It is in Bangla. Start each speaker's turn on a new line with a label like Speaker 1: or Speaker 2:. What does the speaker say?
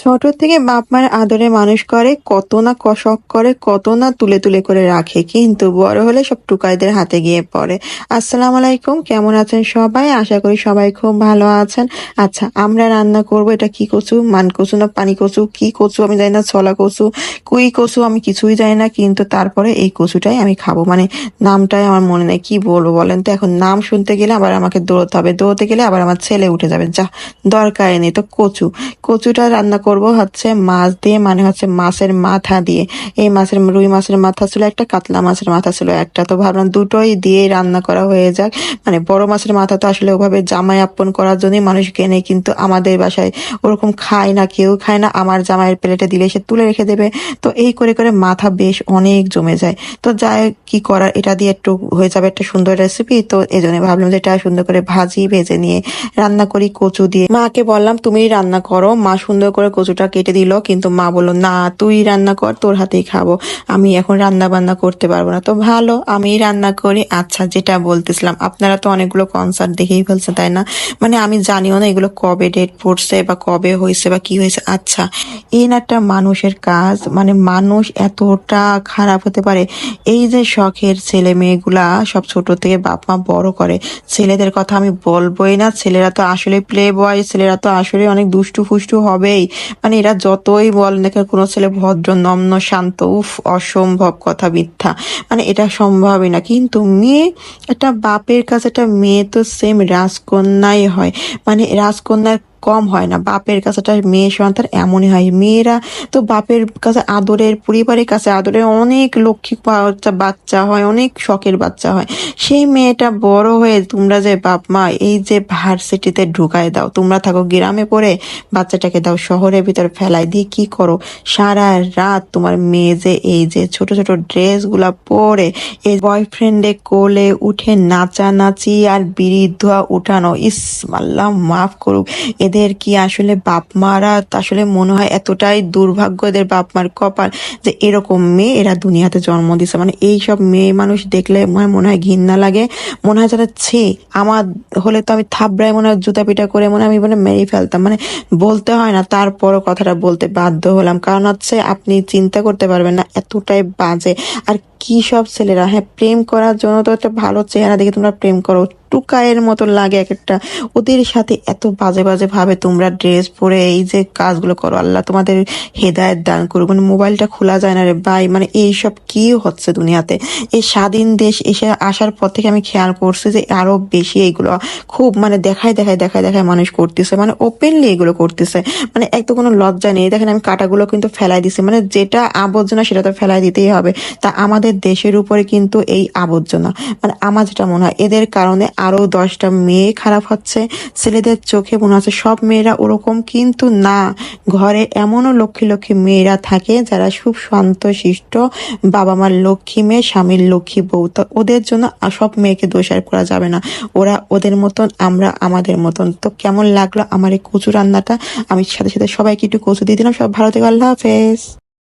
Speaker 1: ছোট থেকে বাপ মার আদরে মানুষ করে, কত না শখ করে, কত না তুলে তুলে করে রাখে, কিন্তু বড় হলে সব টুকাইদের হাতে গিয়ে পড়ে। আসসালামু আলাইকুম, কেমন আছেন সবাই? আশা করি সবাই খুব ভালো আছেন। আচ্ছা, আমরা রান্না করব এটা কি কচু, মান কচু না পানি কচু, কি কচু আমি জানি না, ছলা কচু, কুই কচু আমি কিছুই জানি না, কিন্তু তারপরে এই কচুটাই আমি খাবো। মানে নামটাই আমার মনে নেই, কি বলবো বলেন তো। এখন নাম শুনতে গেলে আবার আমাকে দৌড়তে হবে, দৌড়তে গেলে আবার আমার ছেলে উঠে যাবে, যা দরকারই নেই। তো কচুটা রান্না করব হচ্ছে মাছ দিয়ে, মানে হচ্ছে মাছের মাথা দিয়ে। এই মাছের রুই মাছের মাথা ছিল একটা, কাতলা মাছের মাথা ছিল একটা, তো ভাবলাম দুটোই দিয়ে রান্না করা হয়ে যাক। মানে বড় মাছের মাথা তো আসলে ওভাবে জামাই আপন করার জন্যই মানুষ কেনে, কিন্তু আমাদের বাসায় ওরকম খায় না, কেউ খায় না। আমার জামাইয়ের প্লেটে দিলে সে তুলে রেখে দেবে। তো এই করে করে মাথা বেশ অনেক জমে যায়। তো যাই কি করার, এটা দিয়ে একটু হয়ে যাবে একটা সুন্দর রেসিপি। তো এই জন্য ভাবলাম যে এটা সুন্দর করে ভেজে নিয়ে রান্না করি কচু দিয়ে। মাকে বললাম তুমি রান্না করো, মা সুন্দর করে কচুটা কেটে দিল, কিন্তু মা বললো না তুই রান্না কর, তোর হাতেই খাবো, আমি এখন রান্না বান্না করতে পারবো না। তো ভালো, আমি রান্না করি। আচ্ছা, যেটা বলতেছিলাম, আপনারা তো অনেকগুলো কনসার্ট দেখেই ফেলছেন তাই না? মানে আমি জানিও না এগুলো কবে ডেট পড়ছে বা কবে হয়েছে বা কি হয়েছে। আচ্ছা, এই না একটা মানুষের কাজ, মানে মানুষ এতটা খারাপ হতে পারে। এই যে শখের ছেলে মেয়েগুলা সব ছোট থেকে বাপ মা বড় করে, ছেলেদের কথা আমি বলবোই না। ছেলেরা তো আসলে প্লে বয়, ছেলেরা তো আসলে অনেক দুষ্টু ফুষ্টু হবেই। মানে এরা যতই বল না কেন, কোনো ছেলে ভদ্র নম্র শান্ত, উফ অসম্ভব কথা, মিথ্যা। মানে এটা সম্ভবই না। কিন্তু মেয়ে, একটা বাপের কাছে একটা মেয়ে তো সেম রাজকন্যাই হয়। মানে রাজকন্যার কম হয় না, বাপের কাছে একটা মেয়ে সন্তান এমনই হয়। মেয়েরা তো বাপের কাছে আদরের, পরিবারের কাছে আদরের, অনেক লক্ষ্মী বাচ্চা হয়, অনেক শখের বাচ্চা হয়। সেই মেয়েটা বড় হয়ে তোমরা যে বাপ মা এই যে ভার্সিটিতে ঢুকায় দাও, তোমরা থাকো গ্রামে পড়ে, বাচ্চাটাকে দাও শহরের ভিতর ফেলাই দিয়ে কি করো? সারা রাত তোমার মেয়ে যে এই যে ছোট ছোট ড্রেস গুলা পরে এই বয়ফ্রেন্ডে কোলে উঠে নাচানাচি আর বিড়ি ধোয়া উঠানো, ইস আল্লাহ মাফ করুক। এদের কি আসলে বাপ মারা আসলে মনে হয় এতটাই দুর্ভাগ্য, এদের বাপ মার কপাল যে এরকম মেয়ে এরা দুনিয়াতে জন্ম দিছে। মানে এইসব মেয়ে মানুষ দেখলে মনে হয় ঘৃণা লাগে, মনে হয় যারা ছি, আমার হলে তো আমি থাবড়ায় মনে হয় জুতা পিটা করে মনে হয় আমি মনে মেরেই ফেলতাম। মানে বলতে হয় না, তারপরও কথাটা বলতে বাধ্য হলাম, কারণ হচ্ছে আপনি চিন্তা করতে পারবেন না এতটাই বাজে। আর কি সব ছেলেরা, হ্যাঁ প্রেম করার জন্য তো একটা ভালো চেহারা দেখে তোমরা প্রেম করো, টুকায়ের মতো লাগে এক একটা। ওদের সাথে এত বাজে বাজে ভাবে তোমরা ড্রেস পরে এই যে কাজগুলো করো, আল্লাহ তোমাদের হেদায়েত দান করুক। মানে মোবাইলটা খোলা যায় না রে ভাই, মানে এইসব কি হচ্ছে দুনিয়াতে। এই স্বাধীন দেশ এসে আসার পর থেকে আমি খেয়াল করছি যে আরো বেশি এইগুলো খুব মানে দেখায় মানুষ করতেছে, মানে ওপেনলি এগুলো করতেছে। মানে এক তো কোনো লজ্জা নেই। দেখেন আমি কাটাগুলো কিন্তু ফেলাই দিছি, মানে যেটা আবর্জনা সেটা তো ফেলাই দিতেই হবে। তা আমাদের দেশের উপরে কিন্তু এই আবর্জনা, মানে আমার যেটা মনে হয় এদের কারণে আরো 10টা মেয়ে খারাপ হচ্ছে। ছেলেদের চোখে মনে হচ্ছে সব মেয়েরা ওরকম, কিন্তু না। ঘরে এমনও লক্ষ্মী লক্ষ্মী মেয়েরা থাকে যারা খুব শান্ত শিষ্ট, বাবা মার লক্ষ্মী মেয়ে, স্বামীর লক্ষ্মী বউ। তো ওদের জন্য সব মেয়েকে দোষারোপ করা যাবে না। ওরা ওদের মতন, আমরা আমাদের মতন। তো কেমন লাগলো আমার এই কচু রান্নাটা? আমি সাথে সাথে সবাইকে একটু কচু দিয়ে দিলাম। সব ভালো থেকো, আল্লাহ হাফেজ।